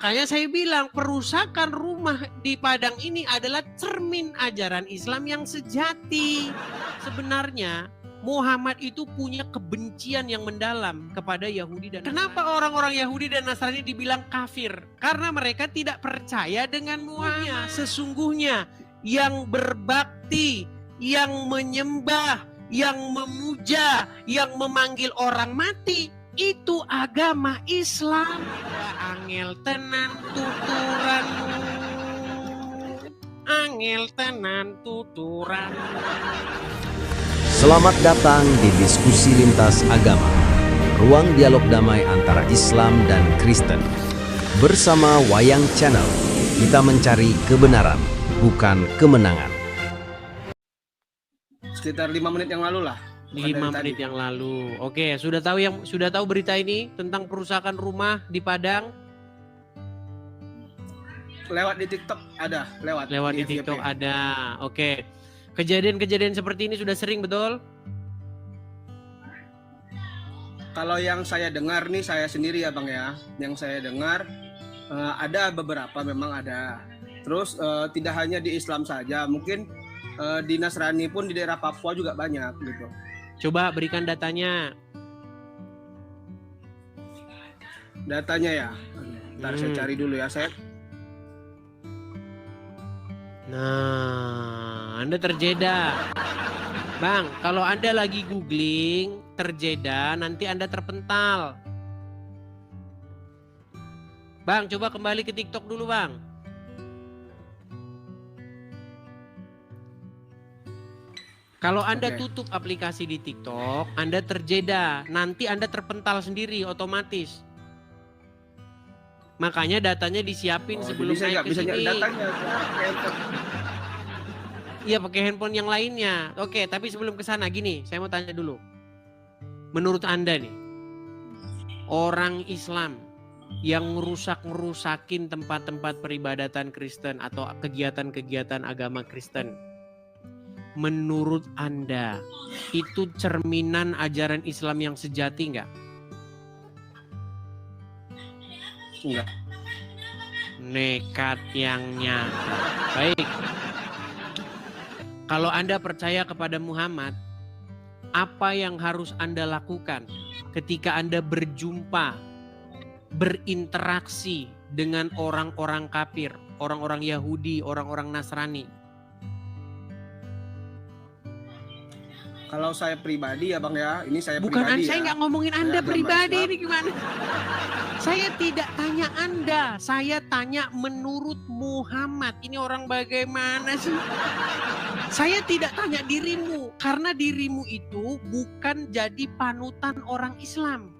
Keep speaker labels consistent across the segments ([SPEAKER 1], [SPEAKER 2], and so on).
[SPEAKER 1] Makanya saya bilang perusakan rumah di Padang ini adalah cermin ajaran Islam yang sejati. Sebenarnya Muhammad itu punya kebencian yang mendalam kepada Yahudi dan Kenapa orang-orang Yahudi dan Nasrani dibilang kafir? Karena mereka tidak percaya dengan Muhammad. Sesungguhnya yang berbakti, yang menyembah, yang memuja, yang memanggil orang mati, itu agama Islam. Angel tenan tuturanmu, angel tenan tuturan.
[SPEAKER 2] Selamat datang di Diskusi Lintas Agama, ruang dialog damai antara Islam dan Kristen. Bersama Wayang Channel, kita mencari kebenaran, bukan kemenangan.
[SPEAKER 3] Sekitar 5 menit yang lalu lah.
[SPEAKER 1] 5 menit yang lalu. Oke, sudah tahu berita ini tentang perusakan rumah di Padang?
[SPEAKER 3] Lewat di TikTok ada, lewat
[SPEAKER 1] di TikTok ada. Oke. Kejadian-kejadian seperti ini sudah sering, betul?
[SPEAKER 3] Kalau yang saya dengar nih, saya sendiri ya Bang ya, yang saya dengar ada beberapa, memang ada. Terus tidak hanya di Islam saja, mungkin di Nasrani pun di daerah Papua juga banyak gitu.
[SPEAKER 1] Coba berikan datanya.
[SPEAKER 3] Datanya ya, ntar saya cari dulu ya.
[SPEAKER 1] Nah, Anda terjeda. Bang, kalau Anda lagi googling terjeda, nanti Anda terpental. Bang, coba kembali ke TikTok dulu, Bang. Kalau Anda tutup aplikasi di TikTok, Anda terjeda. Nanti Anda terpental sendiri otomatis. Makanya datanya disiapin sebelum naik ke sini. Iya, pakai handphone yang lainnya. Oke, tapi sebelum ke sana gini, saya mau tanya dulu. Menurut Anda nih, orang Islam yang ngerusakin tempat-tempat peribadatan Kristen atau kegiatan-kegiatan agama Kristen, menurut Anda itu cerminan ajaran Islam yang sejati nggak?
[SPEAKER 3] Enggak.
[SPEAKER 1] Nekat yang nyata. Baik. Kalau Anda percaya kepada Muhammad, apa yang harus Anda lakukan ketika Anda berjumpa, berinteraksi dengan orang-orang kafir, orang-orang Yahudi, orang-orang Nasrani?
[SPEAKER 3] Kalau saya pribadi ya Bang ya, ini saya
[SPEAKER 1] Bukan
[SPEAKER 3] pribadi
[SPEAKER 1] saya
[SPEAKER 3] ya.
[SPEAKER 1] nggak ngomongin Anda pribadi
[SPEAKER 3] Islam.
[SPEAKER 1] ini gimana? Saya tidak tanya Anda, saya tanya menurut Muhammad. Ini orang bagaimana sih? Saya tidak tanya dirimu, karena dirimu itu bukan jadi panutan orang Islam.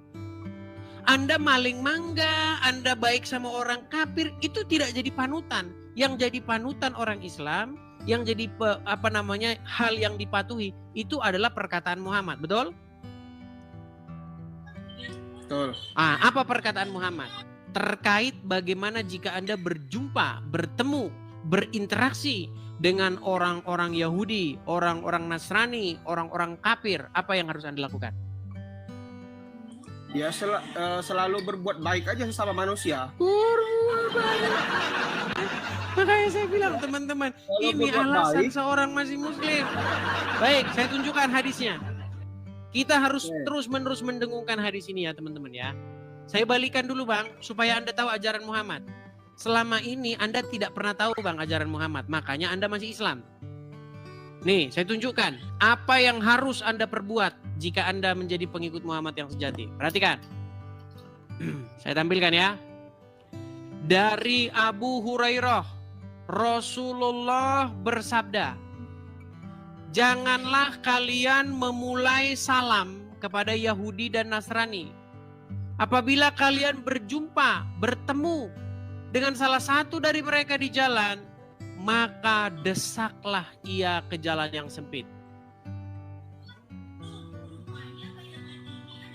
[SPEAKER 1] Anda maling mangga, Anda baik sama orang kafir, itu tidak jadi panutan. Yang jadi panutan orang Islam, yang jadi hal yang dipatuhi itu adalah perkataan Muhammad, betul?
[SPEAKER 3] Betul.
[SPEAKER 1] Apa perkataan Muhammad? Terkait bagaimana jika Anda berjumpa, bertemu, berinteraksi dengan orang-orang Yahudi, orang-orang Nasrani, orang-orang kafir, apa yang harus Anda lakukan?
[SPEAKER 3] Ya selalu berbuat baik aja sesama manusia.
[SPEAKER 1] Makanya saya bilang teman-teman, ini alasan seorang masih muslim. Baik, saya tunjukkan hadisnya. Kita harus terus-menerus mendengungkan hadis ini ya teman-teman ya. Saya balikan dulu Bang, supaya Anda tahu ajaran Muhammad. Selama ini Anda tidak pernah tahu Bang ajaran Muhammad, makanya Anda masih Islam. Nih, saya tunjukkan apa yang harus Anda perbuat jika Anda menjadi pengikut Muhammad yang sejati. Perhatikan. Saya tampilkan ya. Dari Abu Hurairah, Rasulullah bersabda, janganlah kalian memulai salam kepada Yahudi dan Nasrani. Apabila kalian berjumpa, bertemu dengan salah satu dari mereka di jalan, maka desaklah ia ke jalan yang sempit.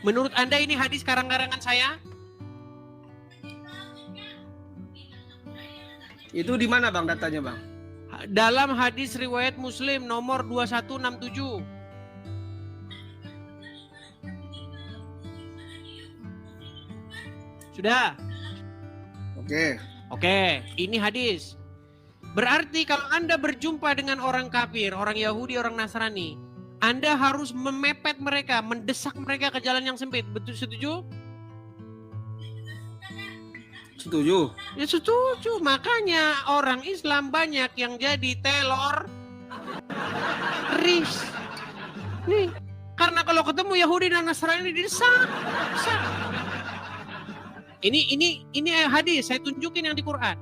[SPEAKER 1] Menurut Anda ini hadis karang-karangan saya?
[SPEAKER 3] Itu di mana Bang datanya Bang?
[SPEAKER 1] Dalam hadis riwayat Muslim nomor 2167. Sudah?
[SPEAKER 3] Oke.
[SPEAKER 1] Oke, ini hadis. Berarti kalau Anda berjumpa dengan orang kafir, orang Yahudi, orang Nasrani, Anda harus memepet mereka, mendesak mereka ke jalan yang sempit. Betul, setuju?
[SPEAKER 3] Setuju.
[SPEAKER 1] Ya setuju. Makanya orang Islam banyak yang jadi teroris. Nih, karena kalau ketemu Yahudi dan Nasrani didesak. Ini hadis, saya tunjukin yang di Quran.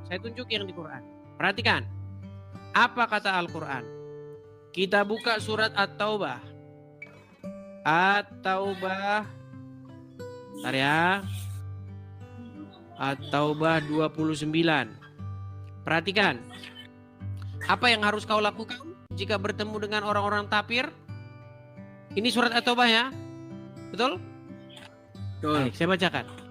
[SPEAKER 1] Perhatikan. Apa kata Al-Quran? Kita buka surat At-Taubah. Bentar ya. At-Taubah 29. Perhatikan. Apa yang harus kau lakukan jika bertemu dengan orang-orang kafir? Ini surat At-Taubah ya. Betul?
[SPEAKER 3] Betul.
[SPEAKER 1] Baik, saya bacakan.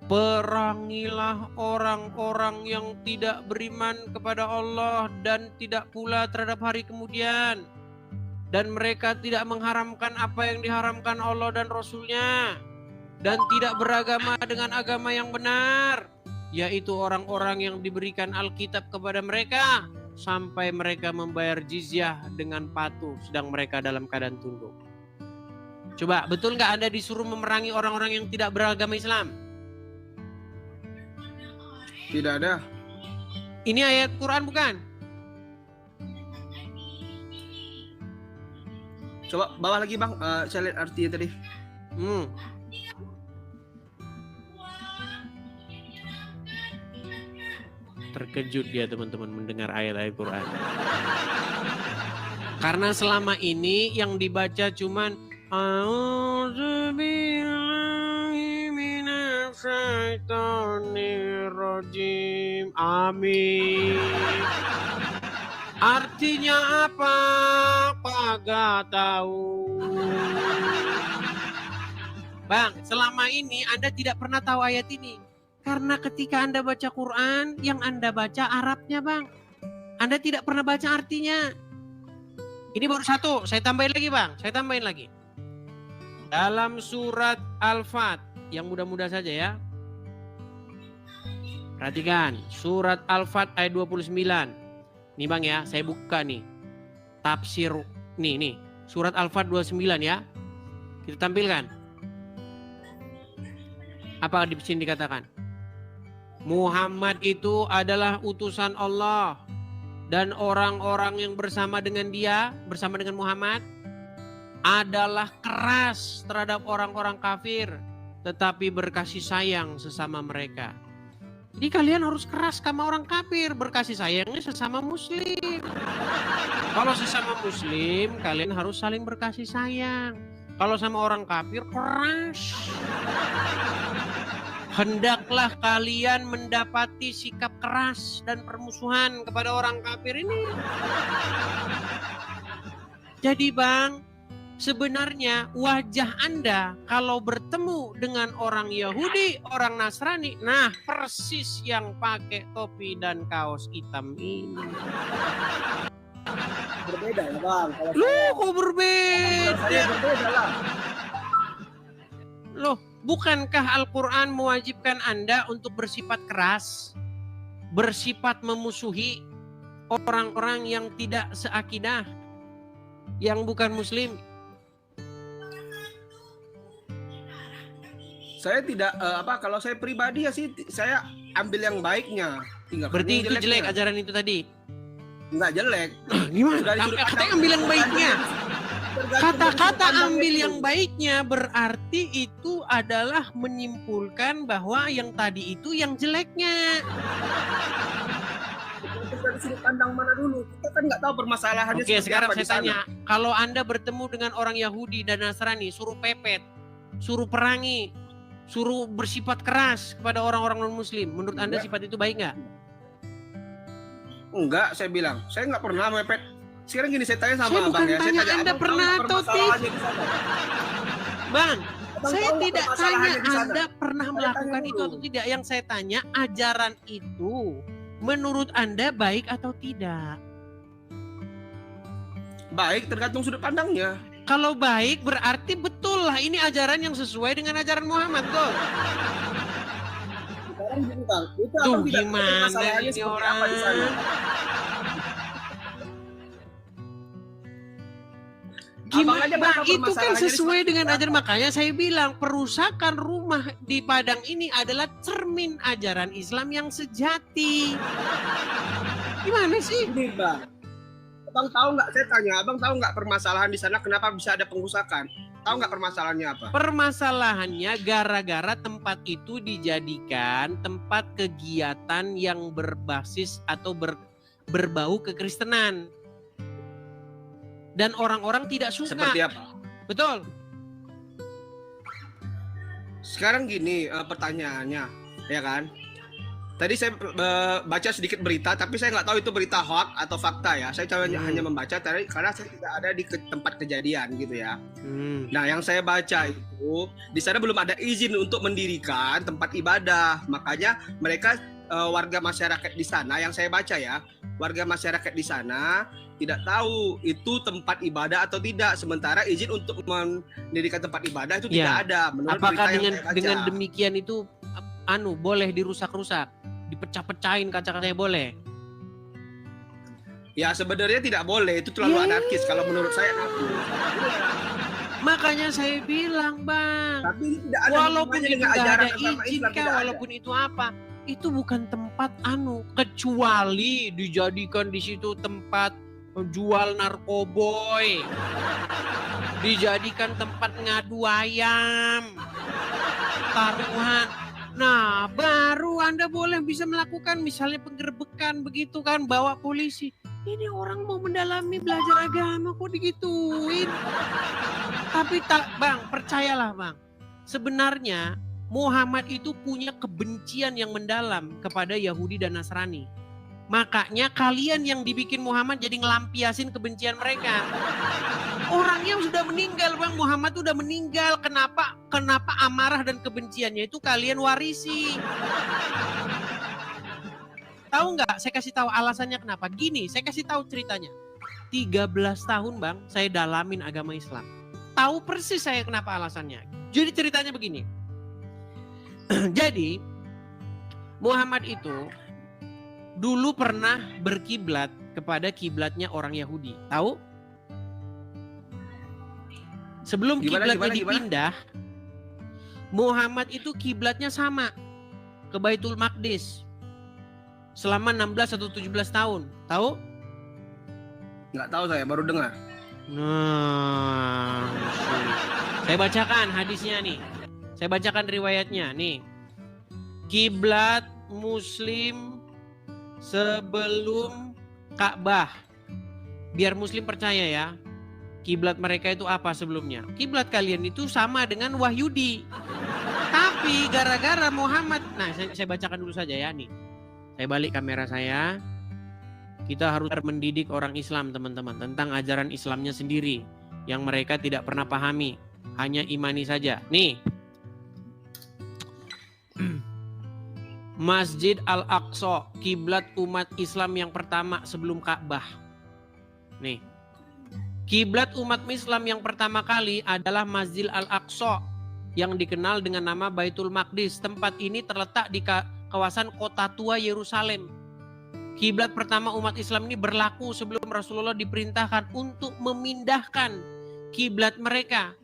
[SPEAKER 1] Perangilah orang-orang yang tidak beriman kepada Allah dan tidak pula terhadap hari kemudian. Dan mereka tidak mengharamkan apa yang diharamkan Allah dan Rasul-Nya. Dan tidak beragama dengan agama yang benar. Yaitu orang-orang yang diberikan Alkitab kepada mereka. Sampai mereka membayar jizyah dengan patuh. Sedang mereka dalam keadaan tunduk. Coba, betul nggak Anda disuruh memerangi orang-orang yang tidak beragama Islam?
[SPEAKER 3] Tidak ada.
[SPEAKER 1] Ini ayat Quran bukan?
[SPEAKER 3] Coba bawah lagi bang, saya lihat artinya tadi.
[SPEAKER 1] Terkejut dia teman-teman mendengar ayat-ayat Quran. Karena selama ini yang dibaca cuman A'udzubillahi minasyaitonirrajim. Amin. Artinya apa? Kagak tahu. Bang, selama ini Anda tidak pernah tahu ayat ini. Karena ketika Anda baca Quran, yang Anda baca Arabnya, Bang. Anda tidak pernah baca artinya. Ini baru satu, saya tambahin lagi, Bang. Saya tambahin lagi. Dalam surat Al-Fat, yang mudah-mudah saja ya. Perhatikan, surat Al-Fat ayat 29. Nih Bang ya, saya buka nih. Tafsir, nih. Surat Al-Fat 29 ya. Kita tampilkan. Apa di sini dikatakan? Muhammad itu adalah utusan Allah. Dan orang-orang yang bersama dengan dia, bersama dengan Muhammad, adalah keras terhadap orang-orang kafir, tetapi berkasih sayang sesama mereka. Jadi kalian harus keras sama orang kafir, berkasih sayangnya sesama muslim. Kalau sesama muslim, kalian harus saling berkasih sayang. Kalau sama orang kafir, keras. Hendaklah kalian mendapati sikap keras dan permusuhan kepada orang kafir ini. Jadi Bang, sebenarnya wajah Anda kalau bertemu dengan orang Yahudi, orang Nasrani, nah persis yang pakai topi dan kaos hitam ini.
[SPEAKER 3] Berbeda ya Bang.
[SPEAKER 1] Kok berbeda?
[SPEAKER 3] Berbeda lah.
[SPEAKER 1] Loh, bukankah Al-Quran mewajibkan Anda untuk bersifat keras, bersifat memusuhi orang-orang yang tidak seakidah, yang bukan muslim?
[SPEAKER 3] Saya tidak kalau saya pribadi ya sih saya ambil yang baiknya.
[SPEAKER 1] Berarti itu jelek ajaran itu tadi?
[SPEAKER 3] Enggak jelek.
[SPEAKER 1] Gimana? Katanya ambil yang baiknya. Kata-kata ambil yang baiknya berarti itu adalah menyimpulkan bahwa yang tadi itu yang jeleknya.
[SPEAKER 3] Dari sudut pandang mana dulu? Kita kan nggak tahu permasalahannya.
[SPEAKER 1] Oke, sekarang saya tanya, kalau Anda bertemu dengan orang Yahudi dan Nasrani, suruh pepet, suruh perangi, suruh bersifat keras kepada orang-orang non-muslim, menurut Anda sifat itu baik nggak?
[SPEAKER 3] Enggak, saya bilang. Saya nggak pernah mepet. Sekarang gini, saya tanya sama Abang ya.
[SPEAKER 1] Saya tanya Anda pernah atau tidak? Bang, saya tidak tanya Anda pernah melakukan itu atau tidak. Yang saya tanya, ajaran itu menurut Anda baik atau tidak?
[SPEAKER 3] Baik, tergantung sudut pandangnya.
[SPEAKER 1] Kalau baik berarti betul lah ini ajaran yang sesuai dengan ajaran Muhammad, tuh.
[SPEAKER 3] gini, Bang. Itu
[SPEAKER 1] Tuh
[SPEAKER 3] abang tidak tahu
[SPEAKER 1] gimana
[SPEAKER 3] permasalahannya
[SPEAKER 1] ini
[SPEAKER 3] seperti apa di sana.
[SPEAKER 1] orang?
[SPEAKER 3] Abang aja
[SPEAKER 1] Gimana?
[SPEAKER 3] nggak tahu
[SPEAKER 1] Itu kan
[SPEAKER 3] permasalahannya di
[SPEAKER 1] sesuai
[SPEAKER 3] sana
[SPEAKER 1] dengan
[SPEAKER 3] apa.
[SPEAKER 1] ajaran, makanya saya bilang perusakan rumah di Padang ini adalah cermin ajaran Islam yang sejati. Gimana sih?
[SPEAKER 3] Gini, Bang. Abang tahu nggak? Saya tanya, abang tahu nggak permasalahan di sana kenapa bisa ada pengusakan? Tahu nggak permasalahannya apa?
[SPEAKER 1] Permasalahannya gara-gara tempat itu dijadikan tempat kegiatan yang berbasis atau berbau kekristenan. Dan orang-orang tidak suka.
[SPEAKER 3] Seperti apa?
[SPEAKER 1] Betul.
[SPEAKER 3] Sekarang gini pertanyaannya, ya kan? Tadi saya baca sedikit berita, tapi saya nggak tahu itu berita hoax atau fakta ya. Saya hanya membaca karena saya tidak ada di tempat kejadian gitu ya. Nah, yang saya baca itu di sana belum ada izin untuk mendirikan tempat ibadah. Makanya mereka warga masyarakat di sana, yang saya baca ya, warga masyarakat di sana tidak tahu itu tempat ibadah atau tidak. Sementara izin untuk mendirikan tempat ibadah itu tidak ada. Menurut
[SPEAKER 1] apakah
[SPEAKER 3] berita yang saya baca.
[SPEAKER 1] dengan demikian itu boleh dirusak-rusak, dipecah-pecahin kaca-kacanya boleh?
[SPEAKER 3] Ya sebenarnya tidak boleh, itu terlalu anarkis kalau menurut saya.
[SPEAKER 1] Makanya saya bilang, Bang,
[SPEAKER 3] Tapi ini tidak ada
[SPEAKER 1] walaupun
[SPEAKER 3] hubungannya
[SPEAKER 1] itu
[SPEAKER 3] dengan
[SPEAKER 1] nggak
[SPEAKER 3] ajaran
[SPEAKER 1] ada
[SPEAKER 3] agama
[SPEAKER 1] izin
[SPEAKER 3] Islam,
[SPEAKER 1] kah,
[SPEAKER 3] tidak ada.
[SPEAKER 1] walaupun itu apa, itu bukan tempat kecuali dijadikan di situ tempat jual narkoboy, dijadikan tempat ngadu ayam, taruhan. Nah, baru Anda boleh bisa melakukan misalnya penggerbekan begitu kan, bawa polisi. Ini orang mau mendalami belajar agama kok digituin. Tapi Bang, percayalah Bang. Sebenarnya Muhammad itu punya kebencian yang mendalam kepada Yahudi dan Nasrani. Makanya kalian yang dibikin Muhammad jadi ngelampiasin kebencian mereka. Orangnya sudah meninggal Bang, Muhammad sudah meninggal. Kenapa amarah dan kebenciannya itu kalian warisi? Tahu nggak? Saya kasih tahu alasannya kenapa. Gini, saya kasih tahu ceritanya. 13 tahun Bang, saya dalamin agama Islam. Tahu persis saya kenapa alasannya. Jadi ceritanya begini. Jadi Muhammad itu dulu pernah berkiblat kepada kiblatnya orang Yahudi. Tahu? Sebelum kiblatnya dipindah, Muhammad itu kiblatnya sama ke Baitul Maqdis selama 16 atau 17 tahun. Tahu?
[SPEAKER 3] Nggak tahu, saya baru dengar.
[SPEAKER 1] Nah, saya bacakan hadisnya nih. Saya bacakan riwayatnya nih. Kiblat Muslim sebelum Ka'bah. Biar Muslim percaya ya. Kiblat mereka itu apa sebelumnya? Kiblat kalian itu sama dengan Wahyudi. Tapi gara-gara Muhammad, nah saya bacakan dulu saja ya nih. Saya balik kamera saya. Kita harus mendidik orang Islam teman-teman tentang ajaran Islamnya sendiri yang mereka tidak pernah pahami, hanya imani saja. Nih. Masjid Al-Aqsa, kiblat umat Islam yang pertama sebelum Ka'bah. Nih. Kiblat umat Islam yang pertama kali adalah Masjid Al-Aqsa yang dikenal dengan nama Baitul Maqdis. Tempat ini terletak di kawasan kota tua Yerusalem. Kiblat pertama umat Islam ini berlaku sebelum Rasulullah diperintahkan untuk memindahkan kiblat mereka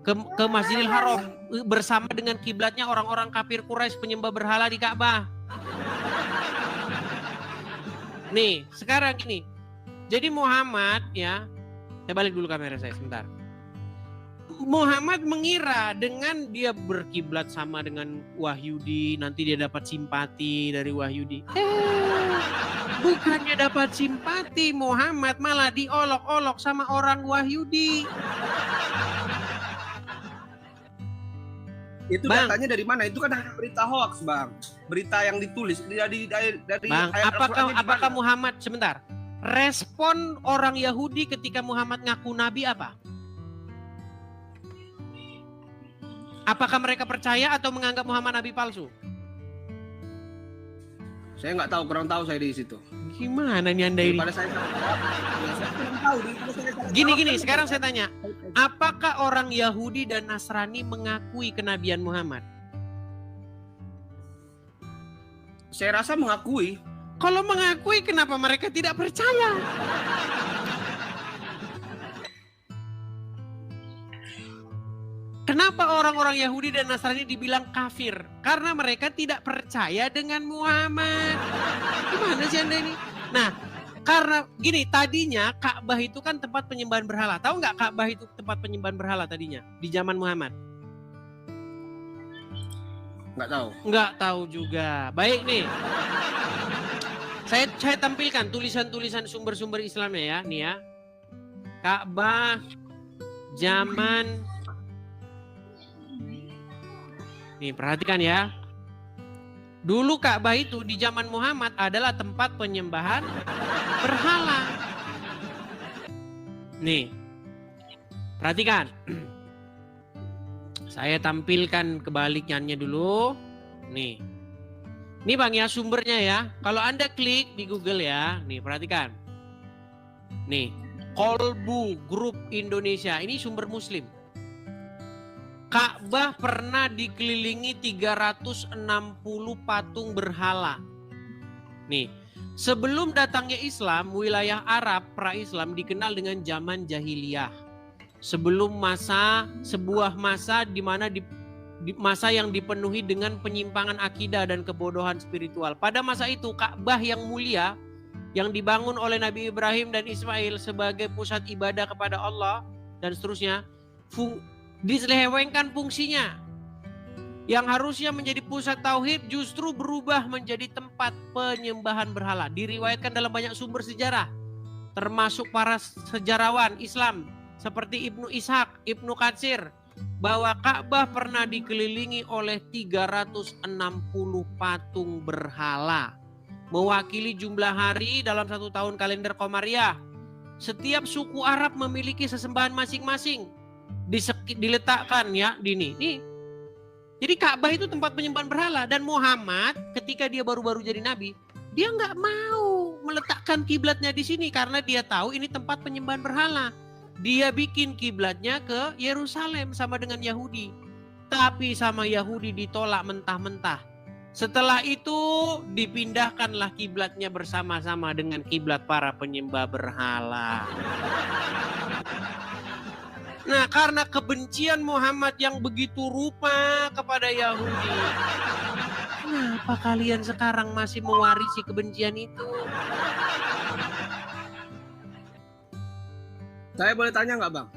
[SPEAKER 1] ke Masjidil Haram bersama dengan kiblatnya orang-orang kafir Quraisy penyembah berhala di Ka'bah. Nih, sekarang ini. Jadi Muhammad ya, saya balik dulu kamera saya sebentar. Muhammad mengira dengan dia berkiblat sama dengan Wahyudi, nanti dia dapat simpati dari Wahyudi. Bukannya dapat simpati, Muhammad malah diolok-olok sama orang Wahyudi.
[SPEAKER 3] Itu
[SPEAKER 1] Bang,
[SPEAKER 3] datanya dari mana? Itu kan hanya berita hoax, Bang. Berita yang ditulis dari
[SPEAKER 1] Bang,
[SPEAKER 3] ayat
[SPEAKER 1] apakah
[SPEAKER 3] Al-Qur'annya
[SPEAKER 1] Muhammad sebentar? Respon orang Yahudi ketika Muhammad ngaku nabi apa? Apakah mereka percaya atau menganggap Muhammad nabi palsu?
[SPEAKER 3] Saya nggak tahu, kurang tahu saya di situ.
[SPEAKER 1] Gimana nih Anda ini?
[SPEAKER 3] Daripada saya kurang tahu.
[SPEAKER 1] Gini, sekarang saya tanya. Apakah orang Yahudi dan Nasrani mengakui kenabian Muhammad?
[SPEAKER 3] Saya rasa mengakui.
[SPEAKER 1] Kalau mengakui, kenapa mereka tidak percaya? Kenapa orang-orang Yahudi dan Nasrani dibilang kafir? Karena mereka tidak percaya dengan Muhammad. Gimana sih Anda ini? Nah, karena gini, tadinya Ka'bah itu kan tempat penyembahan berhala. Tahu nggak Ka'bah itu tempat penyembahan berhala tadinya di zaman Muhammad?
[SPEAKER 3] Nggak tahu.
[SPEAKER 1] Nggak tahu juga. Baik nih. Saya tampilkan tulisan-tulisan sumber-sumber Islamnya ya, nih ya. Ka'bah zaman. Nih, perhatikan ya. Dulu Ka'bah itu di zaman Muhammad adalah tempat penyembahan berhala. Nih. Perhatikan. Saya tampilkan kebalikannya dulu. Nih. Ini Bang ya sumbernya ya. Kalau Anda klik di Google ya. Nih, perhatikan. Nih, Kolbu Group Indonesia. Ini sumber Muslim. Ka'bah pernah dikelilingi 360 patung berhala. Nih, sebelum datangnya Islam, wilayah Arab pra-Islam dikenal dengan zaman jahiliyah. Sebelum sebuah masa di mana masa yang dipenuhi dengan penyimpangan akidah dan kebodohan spiritual. Pada masa itu, Ka'bah yang mulia yang dibangun oleh Nabi Ibrahim dan Ismail sebagai pusat ibadah kepada Allah dan seterusnya, diselewengkan fungsinya. Yang harusnya menjadi pusat tauhid justru berubah menjadi tempat penyembahan berhala. Diriwayatkan dalam banyak sumber sejarah, termasuk para sejarawan Islam seperti Ibnu Ishaq, Ibnu Katsir, bahwa Ka'bah pernah dikelilingi oleh 360 patung berhala, mewakili jumlah hari dalam 1 tahun kalender Komariah. Setiap suku Arab memiliki sesembahan masing-masing. Diletakkan ya di ini. Jadi Ka'bah itu tempat penyembahan berhala, dan Muhammad ketika dia baru-baru jadi nabi, dia nggak mau meletakkan kiblatnya di sini karena dia tahu ini tempat penyembahan berhala. Dia bikin kiblatnya ke Yerusalem sama dengan Yahudi. Tapi sama Yahudi ditolak mentah-mentah. Setelah itu dipindahkanlah kiblatnya bersama-sama dengan kiblat para penyembah berhala. Nah, karena kebencian Muhammad yang begitu rupa kepada Yahudi, kenapa kalian sekarang masih mewarisi kebencian itu?
[SPEAKER 3] Saya boleh tanya nggak Bang?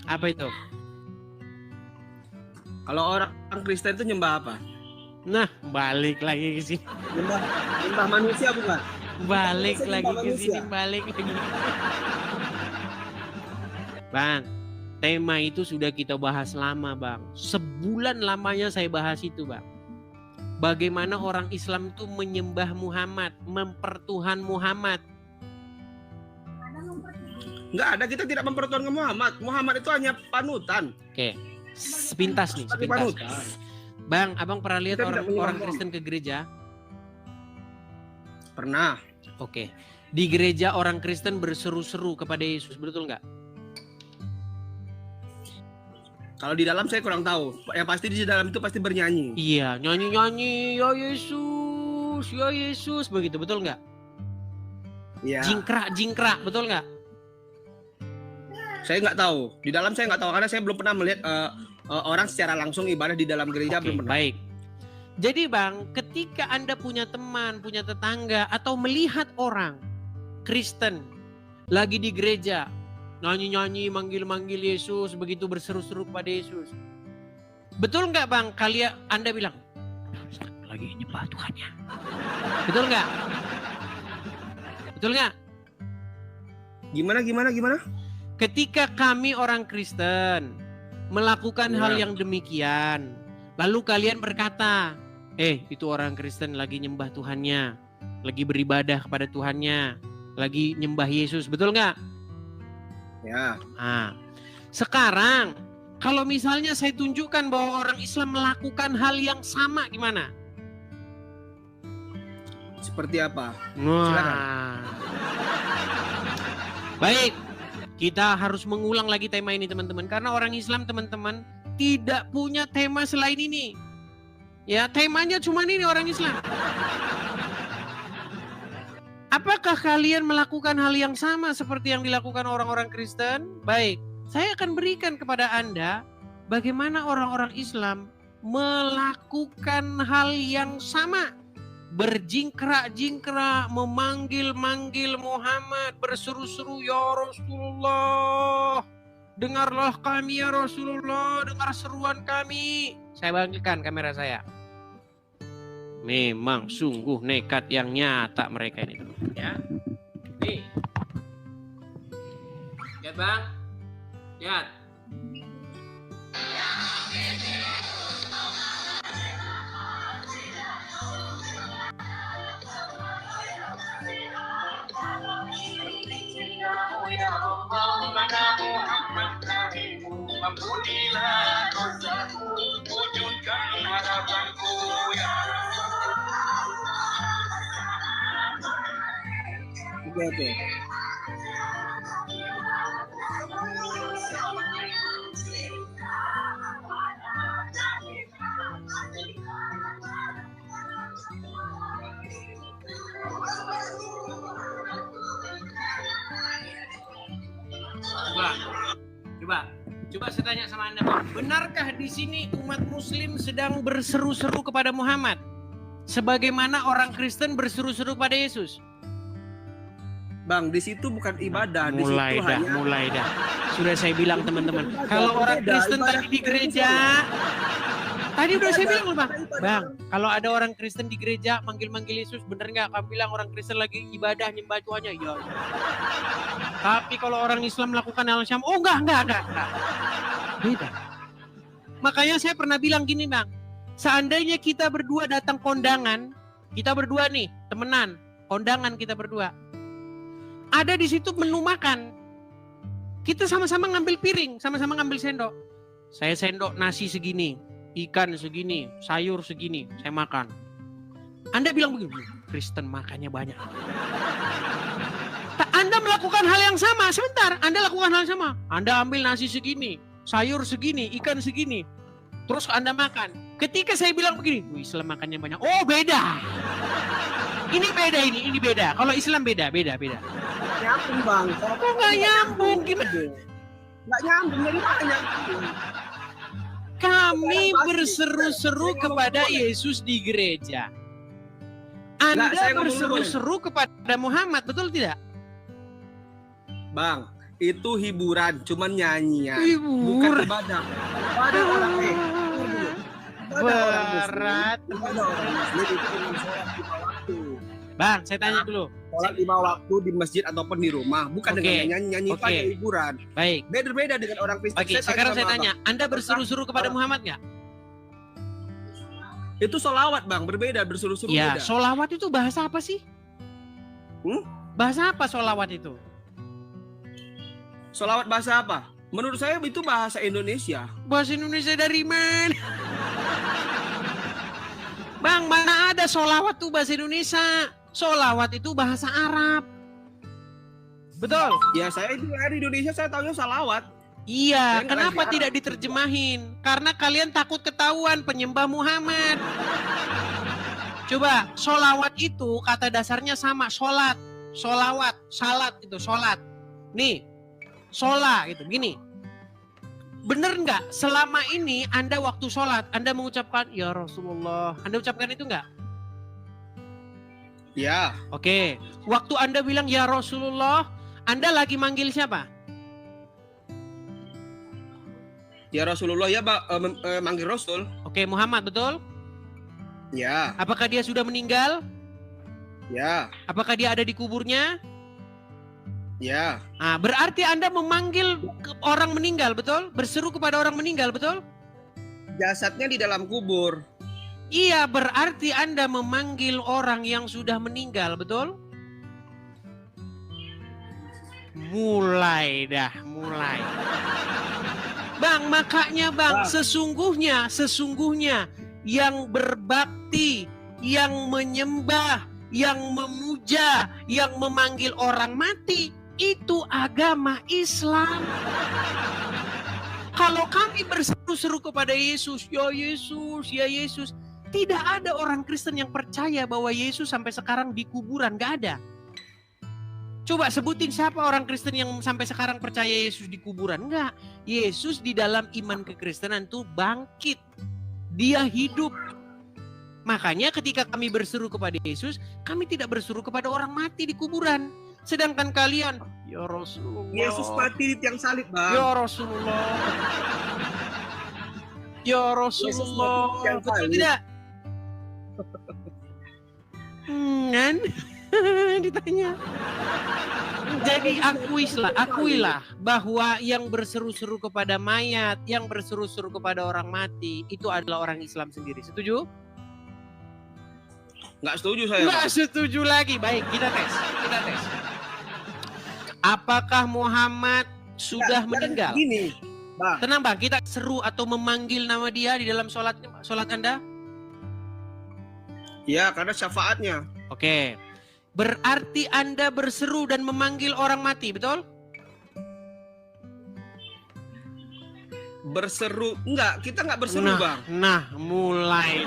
[SPEAKER 1] Apa itu?
[SPEAKER 3] Kalau orang Kristen itu nyembah apa?
[SPEAKER 1] Nah, balik lagi ke sini.
[SPEAKER 3] Nyembah manusia bukan?
[SPEAKER 1] Balik
[SPEAKER 3] Manusia
[SPEAKER 1] lagi
[SPEAKER 3] nyembah
[SPEAKER 1] ke
[SPEAKER 3] manusia.
[SPEAKER 1] sini, balik lagi. Bang, tema itu sudah kita bahas lama Bang. Sebulan lamanya saya bahas itu Bang. Bagaimana orang Islam itu menyembah Muhammad, mempertuhan Muhammad.
[SPEAKER 3] Nggak ada, kita tidak mempertuhankan Muhammad. Muhammad itu hanya panutan.
[SPEAKER 1] Oke, sepintas nih,
[SPEAKER 3] Tapi
[SPEAKER 1] sepintas.
[SPEAKER 3] panutan.
[SPEAKER 1] Bang, abang pernah lihat
[SPEAKER 3] Kita tidak
[SPEAKER 1] orang
[SPEAKER 3] menyembah.
[SPEAKER 1] Kristen ke gereja?
[SPEAKER 3] Pernah.
[SPEAKER 1] Oke, di gereja orang Kristen berseru-seru kepada Yesus, betul nggak?
[SPEAKER 3] Kalau di dalam saya kurang tahu. Yang pasti di dalam itu pasti bernyanyi.
[SPEAKER 1] Iya, nyanyi-nyanyi, ya Yesus, begitu, betul nggak?
[SPEAKER 3] Iya.
[SPEAKER 1] Jingkrak, betul nggak?
[SPEAKER 3] Saya nggak tahu. Di dalam saya nggak tahu karena saya belum pernah melihat orang secara langsung ibadah di dalam gereja,
[SPEAKER 1] Oke,
[SPEAKER 3] belum pernah.
[SPEAKER 1] baik. Jadi Bang, ketika Anda punya teman, punya tetangga, atau melihat orang Kristen lagi di gereja, nyanyi-nyanyi, manggil-manggil Yesus, begitu berseru-seru kepada Yesus, betul nggak Bang? Anda bilang, lagi nyembah Tuhannya. Betul nggak? Betul nggak?
[SPEAKER 3] Gimana?
[SPEAKER 1] Ketika kami orang Kristen melakukan
[SPEAKER 3] Ya.
[SPEAKER 1] hal yang demikian, lalu kalian berkata, itu orang Kristen lagi nyembah Tuhannya, lagi beribadah kepada Tuhannya, lagi nyembah Yesus, betul nggak?
[SPEAKER 3] Ya.
[SPEAKER 1] Nah, sekarang kalau misalnya saya tunjukkan bahwa orang Islam melakukan hal yang sama, gimana?
[SPEAKER 3] Seperti apa?
[SPEAKER 1] Wah. Baik, kita harus mengulang lagi tema ini teman-teman. Karena orang Islam teman-teman tidak punya tema selain ini. Ya temanya cuma ini orang Islam. Apakah kalian melakukan hal yang sama seperti yang dilakukan orang-orang Kristen? Baik, saya akan berikan kepada Anda bagaimana orang-orang Islam melakukan hal yang sama. Berjingkrak-jingkrak, memanggil-manggil Muhammad, berseru-seru, ya Rasulullah, dengarlah kami ya Rasulullah, dengar seruan kami. Saya bangkitkan kamera saya. Memang sungguh nekat yang nyata mereka ini. Ya. Nih. Lihat Bang. Lihat.
[SPEAKER 4] Ampunilah dosaku, wujudkan harapanku ya.
[SPEAKER 3] Oke.
[SPEAKER 1] Coba saya tanya sama Anda, Bang. Benarkah di sini umat Muslim sedang berseru-seru kepada Muhammad, sebagaimana orang Kristen berseru-seru kepada Yesus?
[SPEAKER 3] Bang, di situ bukan ibadah, di situ
[SPEAKER 1] Mulai dah. Sudah saya bilang teman-teman, kalau orang Kristen tadi di gereja, tadi udah saya bilang loh Bang, kalau ada orang Kristen di gereja manggil-manggil Yesus, bener nggak? Kamu bilang orang Kristen lagi ibadah nyembah Tuhannya, iya. Tapi kalau orang Islam melakukan hal yang sama, oh enggak. Beda. Makanya saya pernah bilang gini Bang, seandainya kita berdua datang kondangan, kita berdua nih temenan, kondangan kita berdua. Ada di situ menu makan. Kita sama-sama ngambil piring, sama-sama ngambil sendok. Saya sendok nasi segini, ikan segini, sayur segini, saya makan. Anda bilang begini, Kristen makannya banyak. Anda melakukan hal yang sama, sebentar, Anda lakukan hal yang sama. Anda ambil nasi segini, sayur segini, ikan segini. Terus Anda makan. Ketika saya bilang begini, Islam makannya banyak. Oh beda. Ini beda. Kalau Islam beda.
[SPEAKER 3] Nyambung Bang.
[SPEAKER 1] Kok nggak nyambung? Gimana?
[SPEAKER 3] Nggak nyambung, dari mana nyambung?
[SPEAKER 1] Kami berseru-seru kepada Yesus di gereja. Anda berseru-seru kepada Muhammad, betul tidak?
[SPEAKER 3] Bang, itu hiburan, cuman nyanyian.
[SPEAKER 1] Hibur.
[SPEAKER 3] Bukan ibadah. Ada orang
[SPEAKER 1] Berat.
[SPEAKER 3] Ada orang Muslim itu dengan sholat 5 waktu.
[SPEAKER 1] Bang, saya tanya dulu.
[SPEAKER 3] Sholat 5 waktu di masjid ataupun di rumah, bukan dengan nyanyi pakai hiburan.
[SPEAKER 1] Baik.
[SPEAKER 3] Beda-beda dengan orang Kristen.
[SPEAKER 1] Oke, sekarang saya tanya, Anda berseru-seru kepada Muhammad nggak?
[SPEAKER 3] Itu sholawat Bang, berbeda, berseru-seru
[SPEAKER 1] Ya,
[SPEAKER 3] beda.
[SPEAKER 1] sholawat itu bahasa apa sih? Bahasa apa sholawat itu?
[SPEAKER 3] Sholawat bahasa apa? Menurut saya itu bahasa Indonesia.
[SPEAKER 1] Bahasa Indonesia dari mana? Bang, mana ada sholawat tuh bahasa Indonesia? Sholawat itu bahasa Arab. Betul?
[SPEAKER 3] Ya saya itu dari Indonesia, saya tahunya sholawat.
[SPEAKER 1] Iya,
[SPEAKER 3] Saya
[SPEAKER 1] kenapa
[SPEAKER 3] ngerti
[SPEAKER 1] tidak diterjemahin? Karena kalian takut ketahuan penyembah Muhammad. Coba, sholawat itu kata dasarnya sama, sholat, sholawat, salat itu sholat. Nih, sholat gitu, gini. Bener nggak? Selama ini Anda waktu sholat, Anda mengucapkan ya Rasulullah. Anda ucapkan itu nggak?
[SPEAKER 3] Ya.
[SPEAKER 1] Oke. Waktu Anda bilang ya Rasulullah, Anda lagi manggil siapa?
[SPEAKER 3] Ya Rasulullah ya manggil Rasul.
[SPEAKER 1] Oke, Muhammad, betul?
[SPEAKER 3] Ya.
[SPEAKER 1] Apakah dia sudah meninggal?
[SPEAKER 3] Ya.
[SPEAKER 1] Apakah dia ada di kuburnya?
[SPEAKER 3] Ya.
[SPEAKER 1] Nah, berarti Anda memanggil orang meninggal, betul? Berseru kepada orang meninggal, betul?
[SPEAKER 3] Jasadnya di dalam kubur.
[SPEAKER 1] Iya, berarti Anda memanggil orang yang sudah meninggal, betul? Mulai. Bang, makanya Bang, sesungguhnya yang berbakti, yang menyembah, yang memuja, yang memanggil orang mati, itu agama Islam. Kalau kami berseru-seru kepada Yesus, ya Yesus, Tidak ada orang Kristen yang percaya bahwa Yesus sampai sekarang di kuburan, nggak ada. Coba sebutin siapa orang Kristen yang sampai sekarang percaya Yesus di kuburan? Enggak. Yesus di dalam iman kekristenan tuh bangkit. Dia hidup. Makanya ketika kami berseru kepada Yesus, kami tidak berseru kepada orang mati di kuburan. Sedangkan kalian, ya Rasulullah.
[SPEAKER 3] Yesus mati di tiang salib, Bang.
[SPEAKER 1] Ya Rasulullah. Ya Rasulullah. Betul tidak? Kan? Ditanya. Jadi akuilah bahwa yang berseru-seru kepada mayat, yang berseru-seru kepada orang mati, itu adalah orang Islam sendiri. Setuju?
[SPEAKER 3] Nggak setuju saya.
[SPEAKER 1] Nggak setuju lagi. Baik, kita tes. Apakah Muhammad sudah meninggal?
[SPEAKER 3] Gini, Bang.
[SPEAKER 1] Tenang Bang, kita seru atau memanggil nama dia di dalam sholat Anda?
[SPEAKER 3] Ya, karena syafaatnya.
[SPEAKER 1] Oke. Berarti Anda berseru dan memanggil orang mati, betul?
[SPEAKER 3] Berseru. Enggak, kita nggak berseru, Bang.
[SPEAKER 1] Nah, mulai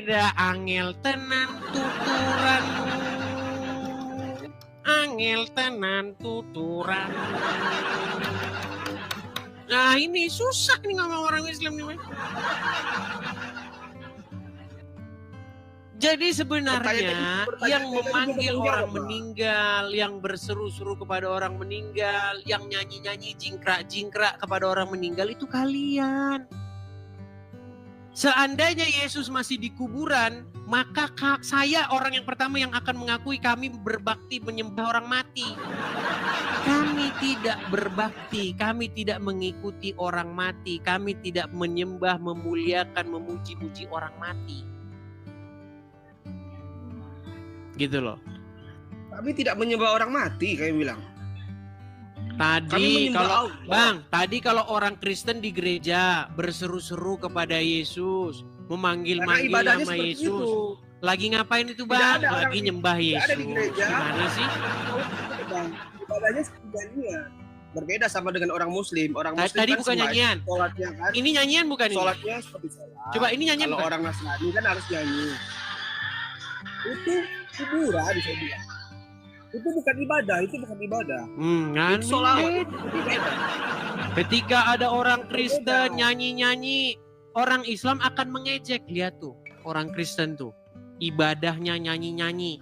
[SPEAKER 1] dah angel tenan tuturanmu. Angel tenan tuturan. Nah ini susah nih ngomong orang Islam nih. Jadi sebenarnya yang memanggil orang meninggal, yang berseru-seru kepada orang meninggal, yang nyanyi-nyanyi jingkrak-jingkrak kepada orang meninggal itu kalian. Seandainya Yesus masih di kuburan, maka saya orang yang pertama yang akan mengakui kami berbakti menyembah orang mati. Kami tidak berbakti, kami tidak mengikuti orang mati, kami tidak menyembah, memuliakan, memuji-muji orang mati. Gitu loh.
[SPEAKER 3] Kami tidak menyembah orang mati, kayak bilang.
[SPEAKER 1] Tadi kalau orang Kristen di gereja berseru-seru kepada Yesus, memanggil-manggil nama Yesus. Itu. Lagi ngapain itu, Bang? Lagi nyembah Yesus.
[SPEAKER 3] Ada di gereja.
[SPEAKER 1] Gimana sih?
[SPEAKER 3] Ibadahnya seperti berbeda sama dengan orang Muslim. Orang Muslim
[SPEAKER 1] tadi
[SPEAKER 3] kan
[SPEAKER 1] bukan nyanyian.
[SPEAKER 3] Sholatnya kan.
[SPEAKER 1] Ini nyanyian bukan ini?
[SPEAKER 3] Sholatnya seperti sholat.
[SPEAKER 1] Coba ini nyanyian.
[SPEAKER 3] Kalau orang Nasrani kan harus nyanyi. Itu kuburan bisa bilang. Itu bukan ibadah,
[SPEAKER 1] Kan?
[SPEAKER 3] Sholawat.
[SPEAKER 1] Ketika ada orang Kristen nyanyi-nyanyi, orang Islam akan mengejek. Lihat tuh, orang Kristen tuh ibadahnya nyanyi-nyanyi.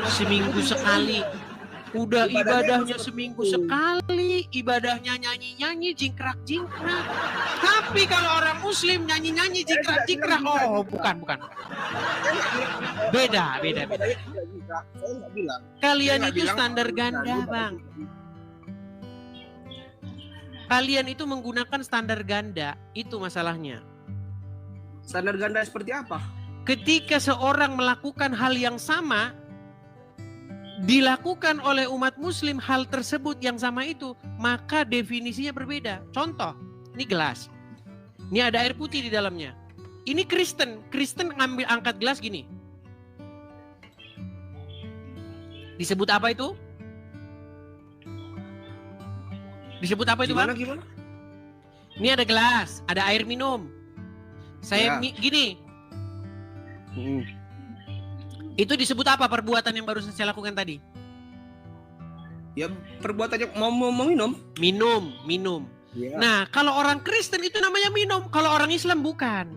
[SPEAKER 1] Seminggu sekali. Udah ibadahnya seminggu sekali, ibadahnya nyanyi-nyanyi, jingkrak-jingkrak. Tapi kalau orang Muslim nyanyi-nyanyi, jingkrak-jingkrak, oh bukan. Beda. Kalian itu standar ganda, Bang. Kalian itu menggunakan standar ganda, itu masalahnya.
[SPEAKER 3] Standar ganda seperti apa?
[SPEAKER 1] Ketika seorang melakukan hal yang sama, dilakukan oleh umat Muslim hal tersebut yang sama itu, maka definisinya berbeda. Contoh, ini gelas. Ini ada air putih di dalamnya. Ini Kristen ngambil angkat gelas gini. Disebut apa itu? Bang?
[SPEAKER 3] Gimana?
[SPEAKER 1] Ini ada gelas, ada air minum. Saya gini. Itu disebut apa perbuatan yang baru saya lakukan tadi?
[SPEAKER 3] Ya perbuatannya mau minum.
[SPEAKER 1] Minum.
[SPEAKER 3] Ya.
[SPEAKER 1] Nah kalau orang Kristen itu namanya minum. Kalau orang Islam bukan.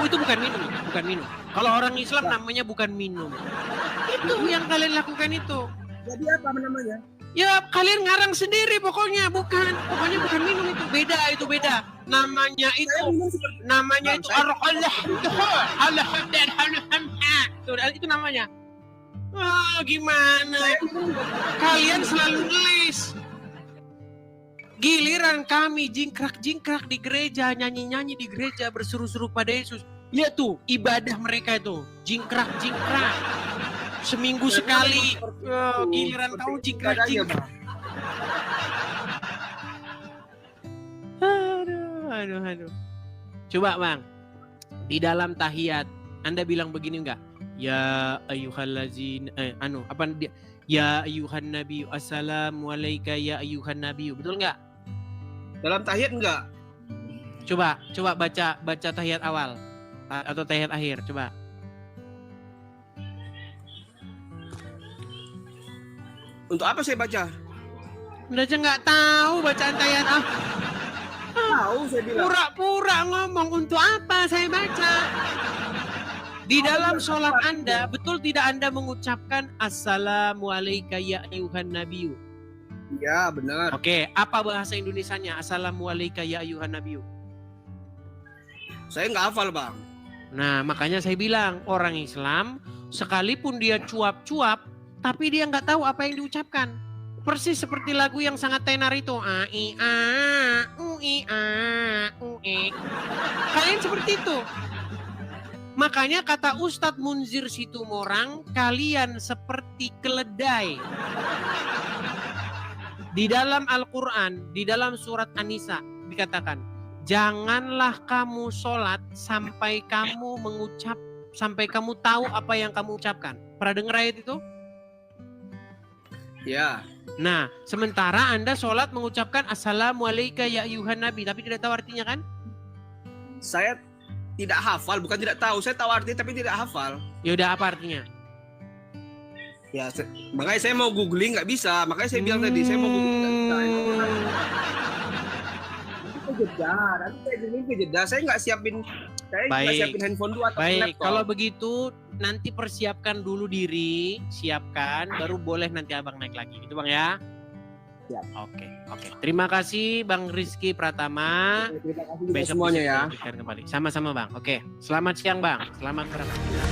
[SPEAKER 1] Itu bukan minum. Kalau orang Islam namanya bukan minum. Itu yang kalian lakukan itu.
[SPEAKER 3] Jadi apa namanya?
[SPEAKER 1] Ya kalian ngarang sendiri pokoknya bukan minum itu beda. Namanya itu itu namanya. Gimana? Kalian selalu ngelis. Giliran kami jingkrak-jingkrak di gereja, nyanyi-nyanyi di gereja, berseru-seru pada Yesus. Lihat tuh ibadah mereka itu, jingkrak-jingkrak. Seminggu sekali. Giliran kamu jingkrak-jingkrak. Aduh. Coba Bang, di dalam tahiyat Anda bilang begini enggak? Ya ayyuhallazina ya ayyuhan nabiyyu assalamu alayka ya ayyuhan nabiyyu. Betul enggak?
[SPEAKER 3] Dalam tahiyat enggak?
[SPEAKER 1] Coba baca tahiyat awal atau tahiyat akhir, coba.
[SPEAKER 3] Untuk apa saya baca?
[SPEAKER 1] Udah aja nggak tahu bacaan tahiyat awal.
[SPEAKER 3] Tahu saya bilang.
[SPEAKER 1] Pura-pura ngomong untuk apa saya baca. Di dalam sholat Anda, betul tidak Anda mengucapkan Assalamualaikum ya ayuhan nabiyyu?
[SPEAKER 3] Iya, benar.
[SPEAKER 1] Oke, apa bahasa Indonesianya Assalamualaikum ya ayuhan nabiyyu?
[SPEAKER 3] Saya nggak hafal, Bang.
[SPEAKER 1] Nah, makanya saya bilang orang Islam sekalipun dia cuap-cuap, tapi dia nggak tahu apa yang diucapkan. Persis seperti lagu yang sangat tenar itu. A I A U I A U E. Kalian seperti itu. Makanya kata Ustadz Munzir Situmorang, kalian seperti keledai. Di dalam Al-Quran, di dalam surat An-Nisa dikatakan, janganlah kamu sholat sampai kamu tahu apa yang kamu ucapkan. Pernah dengar ayat itu?
[SPEAKER 3] Ya.
[SPEAKER 1] Nah, sementara Anda sholat mengucapkan Assalamualaikum ya ayuhan nabi, tapi tidak tahu artinya kan?
[SPEAKER 3] Saya tidak hafal, bukan tidak tahu. Saya tahu artinya tapi tidak hafal.
[SPEAKER 1] Ya udah, apa artinya?
[SPEAKER 3] Ya, makanya saya mau googling nggak bisa. Makanya saya bilang tadi saya mau googling nggak bisa. Itu jeda, nanti saya googling ke jeda. Saya nggak siapin handphone dulu atau
[SPEAKER 1] Baik,
[SPEAKER 3] laptop.
[SPEAKER 1] kalau begitu nanti persiapkan dulu diri, siapkan, baru boleh nanti abang naik lagi, gitu bang ya?
[SPEAKER 3] Siap.
[SPEAKER 1] Oke. Terima kasih Bang Rizky Pratama.
[SPEAKER 3] Terima kasih juga
[SPEAKER 1] Besok
[SPEAKER 3] semuanya
[SPEAKER 1] bisa
[SPEAKER 3] ya.
[SPEAKER 1] dilanjutkan kembali. Sama-sama bang. Oke. Selamat siang bang. Selamat beraktivitas.